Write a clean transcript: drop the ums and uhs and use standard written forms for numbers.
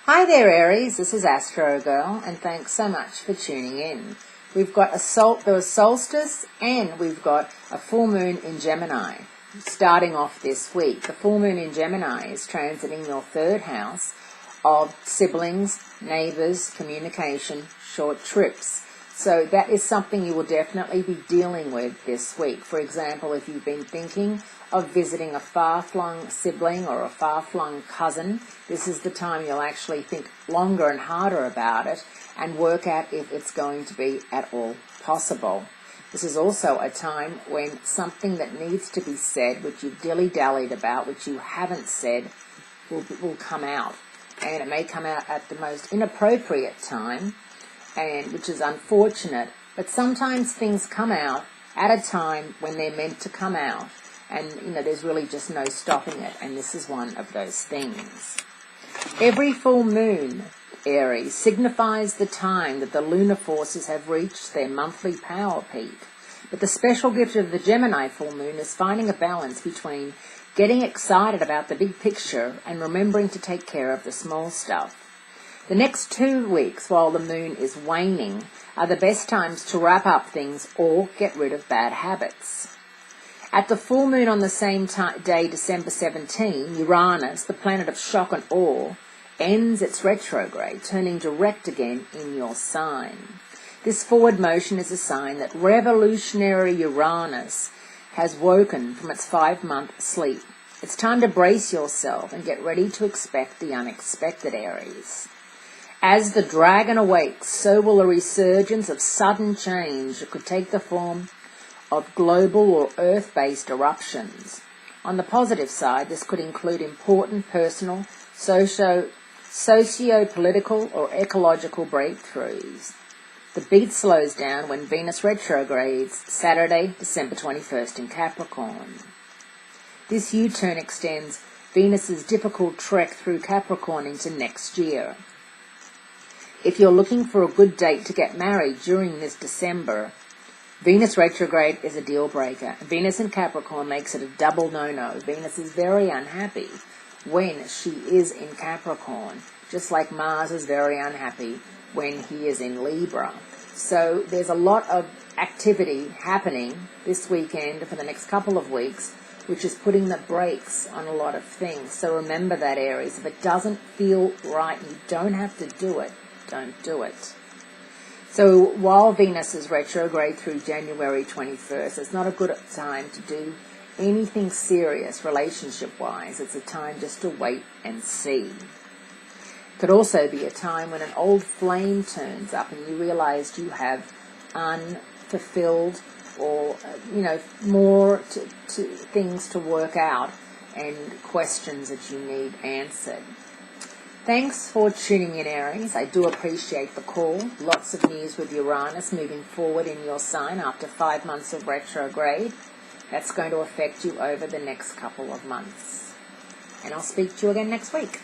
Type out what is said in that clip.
Hi there, Aries. This is Astrogirl, and thanks so much for tuning in. We've got the solstice, and we've got a full moon in Gemini. Starting off this week, the full moon in Gemini is transiting your third house of siblings, neighbours, communication, short trips. So that is something you will definitely be dealing with this week. For example, if you've been thinking of visiting a far-flung sibling or a far-flung cousin, this is the time you'll actually think longer and harder about it and work out if it's going to be at all possible. This is also a time when something that needs to be said, which you've dilly-dallied about, which you haven't said, will come out. And it may come out at the most inappropriate time, and which is unfortunate, but sometimes things come out at a time when they're meant to come out, and there's really just no stopping it, and this is one of those things. Every full moon, Aries, signifies the time that the lunar forces have reached their monthly power peak, but the special gift of the Gemini full moon is finding a balance between getting excited about the big picture and remembering to take care of the small stuff. The next 2 weeks, while the moon is waning, are the best times to wrap up things or get rid of bad habits. At the full moon on the same day, December 17, Uranus, the planet of shock and awe, ends its retrograde, turning direct again in your sign. This forward motion is a sign that revolutionary Uranus has woken from its 5-month sleep. It's time to brace yourself and get ready to expect the unexpected, Aries. As the dragon awakes, so will a resurgence of sudden change that could take the form of global or earth-based eruptions. On the positive side, this could include important personal, socio-political or ecological breakthroughs. The beat slows down when Venus retrogrades Saturday, December 21st in Capricorn. This U-turn extends Venus's difficult trek through Capricorn into next year. If you're looking for a good date to get married during this December, Venus retrograde is a deal breaker. Venus in Capricorn makes it a double no-no. Venus is very unhappy when she is in Capricorn, just like Mars is very unhappy when he is in Libra. So there's a lot of activity happening this weekend for the next couple of weeks, which is putting the brakes on a lot of things. So remember that, Aries. If it doesn't feel right, you don't have to do it. Don't do it. So while Venus is retrograde through January 21st, it's not a good time to do anything serious relationship-wise. It's a time just to wait and see. It could also be a time when an old flame turns up and you realize you have unfulfilled or, more to things to work out and questions that you need answered. Thanks for tuning in, Aries. I do appreciate the call. Lots of news with Uranus moving forward in your sign after 5 months of retrograde. That's going to affect you over the next couple of months. And I'll speak to you again next week.